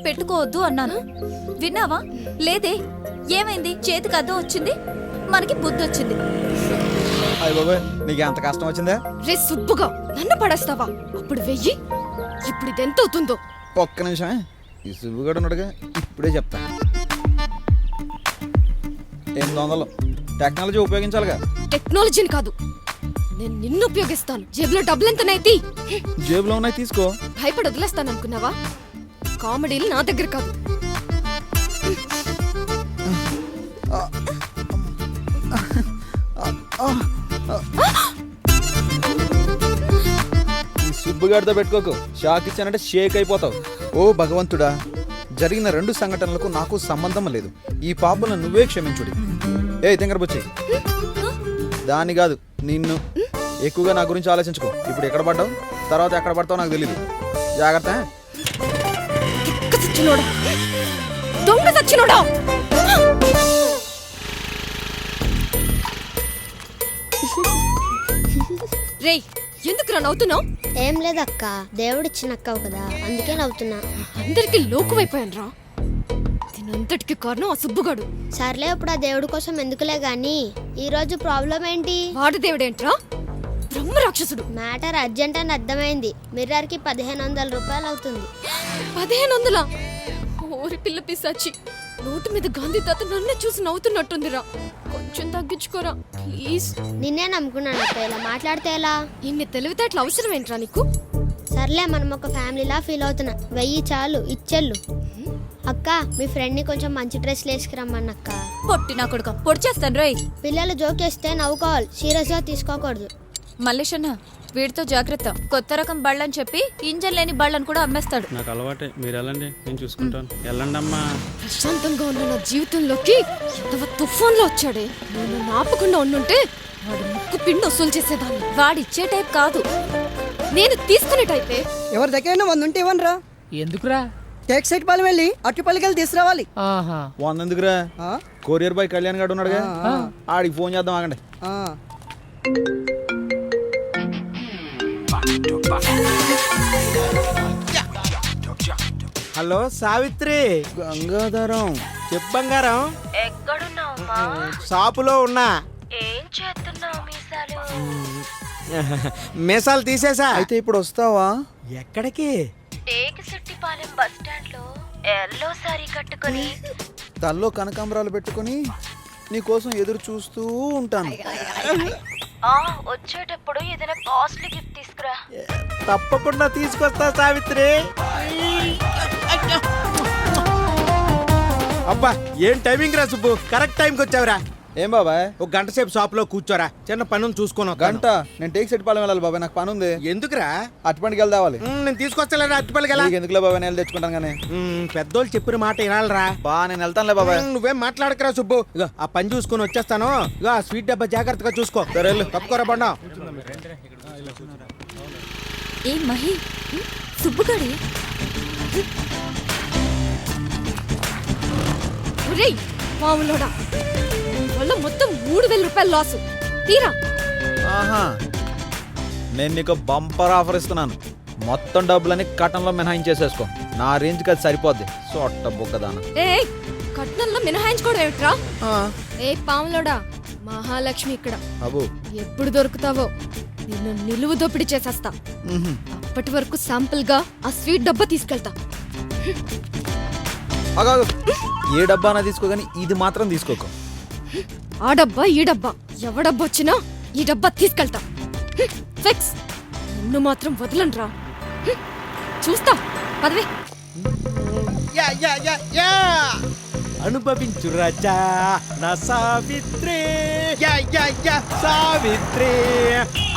పెట్టుకోవద్దు అన్నాను. విన్నావా? లేదే. ఏమైంది? చేతికి అద్దం వచ్చింది, మనకి బుద్ధి వచ్చింది. అయ్య బాబాయ్, నీకు ఎంత కష్టం వచ్చిందా? రే సుబ్బుగా, నన్ను పడేస్తావా? అప్పుడు వెయ్యి, ఇప్పుడు ఇదెంత అవుతుందో? ఒక్క నిమిషమే, ఈ సుబ్బుగాడు ఉన్నాడుగా, ఇప్పుడే చెప్తా. 800. టెక్నాలజీ ఉపయోగించాలిగా. టెక్నాలజీని కాదు, నేను నిన్ను ఉపయోగిస్తాను. జేబులో డబ్బులు ఎంతనైతే జేబులో ఉన్నాయి, తీసుకో. భయపడి వదిలేస్తాను అనుకున్నావా? కామెడీలు నా దగ్గర కాదు. ఈ సుబ్బుగాడితో పెట్టుకోకు, షాక్ ఇచ్చానంటే షేక్ అయిపోతావు. ఓ భగవంతుడా, జరిగిన 2 సంఘటనలకు నాకు సంబంధం లేదు. ఈ పాపను నువ్వే క్షమించుడి. ఏ తింగరబుచ్చి, దాన్ని కాదు నిన్ను. ఎక్కువగా నా గురించి ఆలోచించుకో. ఇప్పుడు ఎక్కడ పడ్డావు, తర్వాత ఎక్కడ పడతావు నాకు తెలియదు. జాగ్రత్త. దొంగ సచ్చినోడా! రేయ్, ఎందుకురా నవ్వుతున్నావు? ఏం లేదక్క, దేవుడిచ్చినక్కవు కదా, అందుకే నవ్వుతున్నా. అందరికి లోకువైపోయాను రా. దీనంతటికి కారణం ఆ సుబ్బుగాడు. సర్లే, ఇప్పుడు ఆ దేవుడి కోసం ఎందుకులే గాని ఈ రోజు ప్రాబ్లం ఏంటి? వాడు దేవుడేంట్రా? బ్రహ్మ రాక్షసుడు. మ్యాటర్ అర్జెంట్ అని అర్థమైంది. మిర్రర్ కి 1500 రూపాయలు అవుతుంది. 1500? ఓరి పిల్ల పిశాచి, నోటు మీద గాంధీ తాత నన్నే చూసి నవ్వుతున్నట్టుందిరా. కొంచెం తగ్గించుకోరా ప్లీజ్. నిన్నే నమ్ముకున్నాను అక్క, ఇలా మాట్లాడితే ఎలా? ఇన్ని తెలివితేటలు అవసరం ఏంట్రా నీకు? సర్లే, మనం ఒక ఫ్యామిలీలా ఫీల్ అవుతున్నా. 1000 చాలు, ఇచ్చెళ్ళు. అక్క, మీ ఫ్రెండ్ ని కొంచెం మంచి డ్రెస్లు వేసుకురమ్మన్నక్క. పొట్టి నా కొడుక, పొడి చేస్తాను రోయ్. పిల్లలు జోకేస్తే నవ్వుకోవాలి, సీరియస్ గా తీసుకోకూడదు. మల్లేషన్న, వీడితో జాగ్రత్త. కొత్త రకం బళ్ళని చెప్పి ఇంజన్ లేని బళ్ళని కూడా అమ్మేస్తాడు. నాకు అలవాటే, మీరు వెళ్ళండి, నేను చూసుకుంటాను. వెళ్ళండి అమ్మా. ప్రశాంతంగా ఉన్న నా జీవితంలోకి ఎంతవ తుఫాన్లో వచ్చాడే. నేను ఆపకుండా ఉండుంటే వాడు ముక్కు పిండి వసూలు చేసేదాన్ని. వాడిచ్చే టైప్ కాదు, నేను తీసుకునే టైపే. ఎవరి దగ్గర 100 ఉంటే ఇవ్వనరా? ఎందుకురా? కేక్ సెట్ పాలు వెళ్ళి అట్టుపల్లికెళ్ళి తీసుకురావాలి. ఆహా, 100 ఎందుకురా? కొరియర్ బాయ్ కళ్యాణ్ గారు ఉన్నాడుగా, ఆడికి ఫోన్ చేద్దాం, ఆగండి. హలో సావిత్రి. గంగాధరం, చెప్పు బంగారం. ఎక్కడున్నావు? షాపులో ఉన్నా. ఏం చేస్తున్నావు? మీసాలు తీసేసా. అయితే ఇప్పుడు వస్తావా? ఎక్కడికి? టేకిశెట్టిపాలెం బస్ స్టాండ్ లో ఎల్లో సారీ కట్టుకొని తల్లో కనకాంబరాలు పెట్టుకుని నీ కోసం ఎదురు చూస్తూ ఉంటాను. వచ్చేటప్పుడు ఏదైనా కాస్ట్లీ గిఫ్ట్ తీసుకురా. తప్పకుండా తీసుకొస్తా సావిత్రి. అబ్బా, ఏం టైమింగ్ రా సుబ్బు, కరెక్ట్ టైంకి వచ్చావురా. ఏం బాబాయ్? ఒక గంట సేపు షాప్ లో కూర్చోరా, చిన్న పనులు చూసుకోను. గంట? నేను టేక్ సెట్ పాలెం వెళ్ళాలి బాబాయ్, నాకు పని ఉంది. ఎందుకురా? అటుపండికి వెళ్దావాలి. నేను తీసుకొస్తాలేరా అట్టుపల్లికి. ఎందుకులే బాబాయ్, నేను తెచ్చుకుంటాను. కానీ పెద్దోళ్ళు చెప్పిన మాట వినాలరా. నేను వెళ్తానులే బాబాయ్. నువ్వేం మాట్లాడకరా సుబ్బు. ఇగో ఆ పని చూసుకుని వచ్చేస్తాను. ఇగో ఆ స్వీట్ డబ్బా జాగ్రత్తగా చూసుకో. తప్పుకోరా బండా. ఏ మహి, సుబ్బుగాడే. ఒరేయ్ మామూలోడా, వల్ల మొత్తం 3000 రూపాయలు లాసు. తీరా. ఆహా, నేను నీకు బంపర్ ఆఫర్ ఇస్తున్నాను. మొత్తం డబ్బులని కటంలో మినహాయించేసేసుకో. నా రేంజ్కి అది సరిపోద్ది. సొట్ట బుక్కదాన. ఏ కట్నంలో మినహాయించుకోవడం ఏమిట్రా? ఏ పాములోడా, మహాలక్ష్మి ఇక్కడ. అబు, ఎప్పుడు దొరుకుతావో నిన్ను నిలువు దోపిడి చేసేస్తా. అప్పటి వరకు శాంపుల్ గా ఆ స్వీట్ డబ్బా తీసుకెళ్తా. ఏ డబ్బానా తీసుకో, కానీ ఇది మాత్రం తీసుకోకు. ఆ డబ్బా ఈ డబ్బా ఎవడబ్బా వచ్చినా ఈ డబ్బా తీసుకెళ్తా. ఫిక్స్. నిన్ను మాత్రం వదలనురా. చూస్తా, పదవే. అనుభవించు రాజా నా సావిత్రి. సావిత్రి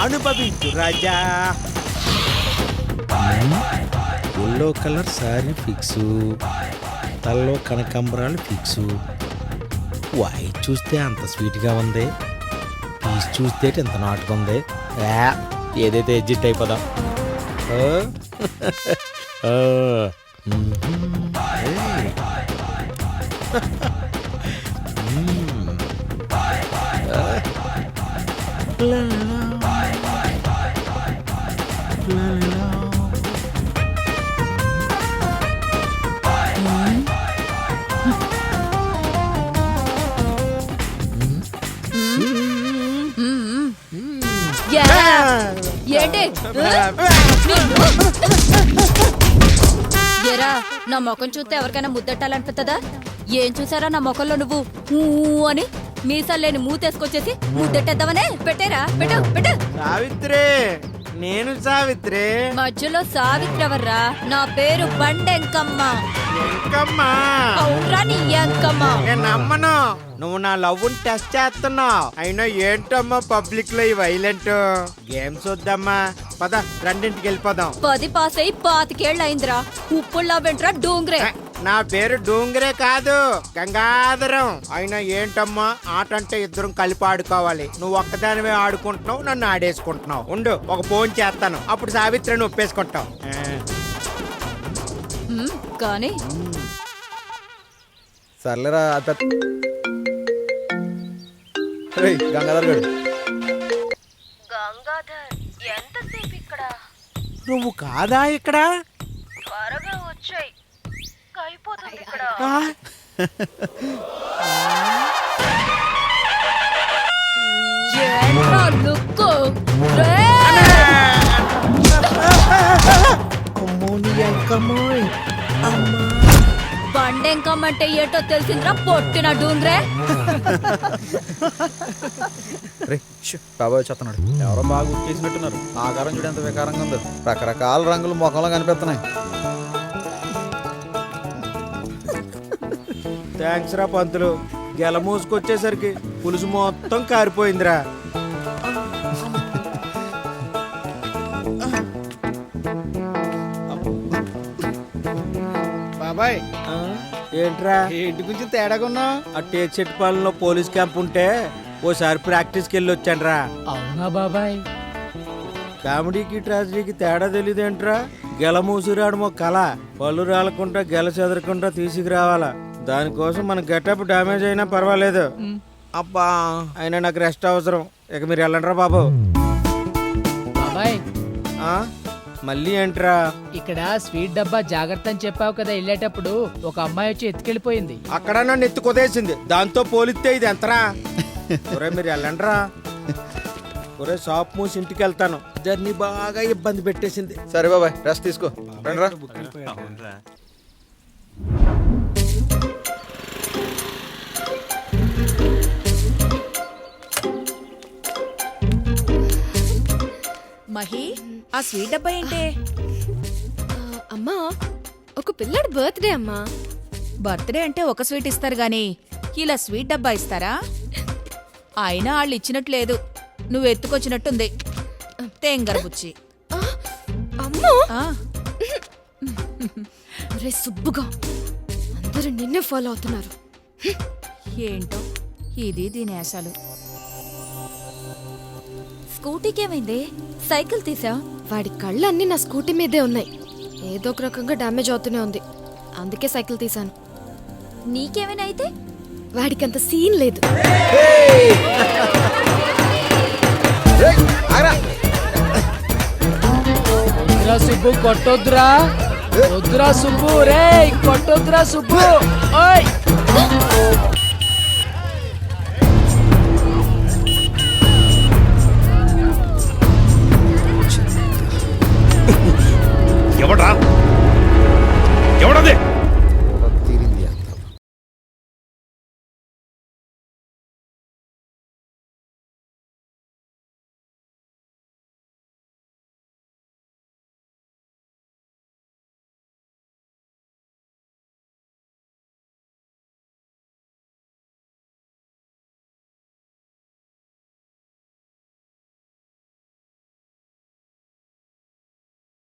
అనుభవించు రాజా. ఎల్లో కలర్ శారీ ఫిక్సు, తల్లో కనకాంబరాలు ఫిక్సు. వైట్ చూస్తే అంత స్వీట్గా ఉంది, పీస్ చూస్తే ఎంత నాటుగా ఉంది. ఏదైతే అడ్జస్ట్ అయిపోదాం. ఏంటి ఎరా నా ముఖం చూస్తే ఎవరికైనా ముద్దెట్టాలనిపిస్తుందా? ఏం చూసారా నా ముఖంలో నువ్వు ఊ అని మీసాలు లేని మూతేసుకొచ్చేసి ముద్దెట్టేద్దామనే? పెట్టేరా, పెట్టు పెట్టు. సావిత్రి, నేను సావిత్రి. మధ్యలో సావిత్రి ఎవర్రా? నా పేరు బండెంకమ్మ. ఎంకమ్మా, అవునరా నీ ఎంకమ్మ. నేను నమ్మను. నువ్వు నా లవ్ టెస్ట్ చేస్తున్నావు. అయినా ఏంటమ్మా పబ్లిక్ లో ఈ వైలెంట్ గేమ్స్ వద్దమ్మా. పద రెండింటికి వెళ్ళిపోదాం. 10 పాస్ అయి 25 అయిందిరా. ఉప్పుల్లా వెంట్రా డోంగ్రే. నా పేరు డోంగరే కాదు, గంగాధరం. అయినా ఏంటమ్మా ఆట అంటే ఇద్దరం కలిపి ఆడుకోవాలి. నువ్వు ఒక్కదానివే ఆడుకుంటున్నావు, నన్ను ఆడేసుకుంటున్నావు. ఉండు, ఒక ఫోన్ చేస్తాను, అప్పుడు సావిత్రిని ఒప్పేసుకుంటావు. కానీ సర్లేరా గంగాధర్ గడు. గంగాధర్ ఎంతసేపు ఇక్కడ? నువ్వు కాదా ఇక్కడ? త్వరగా వచ్చాయి, అయిపోతుంది ఇక్కడ. ఏంట్రా లుక్కు? బండెంకమ్మంటే ఏటో తెలిసిందిరా పొట్టిన డూంగ్రే. రే బాబాయ్ వచ్చేస్తున్నాడు. ఎవరో బాగా గుర్తు చేసినట్టున్నారు. ఆకారం చూడు ఎంత వికారంగా ఉందో. రకరకాల రంగులు ముఖంలో కనిపిస్తున్నాయి. థ్యాంక్స్ రా పంతులు. గెల మూసుకొచ్చేసరికి పులుసు మొత్తం కారిపోయిందిరా. బాబాయ్, ఏంట్రా ఏంటి కొంచెం తేడాగా ఉన్నావు? ఆ టేక్చెట్పాలెంలో పోలీస్ క్యాంప్ ఉంటే ఓసారి ప్రాక్టీస్కి వెళ్ళి వచ్చాను రా. అవునా బాబాయ్? కామెడీకి ట్రాజడీకి తేడా తెలియదేంట్రా? గెల మూసిరాడమో కళ. పళ్ళు రాలకుండా గెల చెదరకుండా తీసుకురావాలా. దానికోసం మన గెటప్ డ్యామేజ్ అయినా పర్వాలేదు. అబ్బా, అయినా నాకు రెస్ట్ అవసరం. ఇక మీరు వెళ్ళండి రా బాబు. బాబాయ్, ఆ? మళ్ళీ ఏంట్రా? ఇక్కడ స్వీట్ డబ్బా జాగ్రత్త అని చెప్పావు కదా, వెళ్ళేటప్పుడు ఒక అమ్మాయి వచ్చి ఎత్తుకెళ్ళిపోయింది. అక్కడ నన్ను ఎత్తు కుదేసింది. దాంతో పోలిస్తే ఇది ఎంతరా? ఒరే మీరు వెళ్ళండి రా. ఒరే షాప్ మూసి ఇంటికి వెళ్తాను. జర్నీ బాగా ఇబ్బంది పెట్టేసింది. సరే బాబాయ్, రెస్ట్ తీసుకో. రండిరా. మహి, ఆ స్వీట్ డబ్బా ఏంటే? అమ్మా, ఒక పిల్లడి బర్త్డే అమ్మా. బర్త్డే అంటే ఒక స్వీట్ ఇస్తారు గాని ఇలా స్వీట్ డబ్బా ఇస్తారా? అయినా వాళ్ళు ఇచ్చినట్లేదు, నువ్వు ఎత్తుకొచ్చినట్టుంది. తేంగరబుచ్చి. అమ్మా, ఆ, రే సుబ్బుగా, అందరూ నిన్నే ఫాలో అవుతున్నారు. ఏంటో ఇది దీనేసాలు. స్కూటీకి ఏమైంది? సైకిల్ తీసా? వాడి కళ్ళన్నీ నా స్కూటీ మీదే ఉన్నాయి. ఏదో ఒక రకంగా డ్యామేజ్ అవుతూనే ఉంది. అందుకే సైకిల్ తీశాను. నీకేమైనా అయితే? వాడికి అంత సీన్ లేదు. వద్దురా సుబ్బు, కొట్టొద్దురా. వద్దురా సుబ్బు, రే కొట్టొద్దురా సుబ్బు. ఓయ్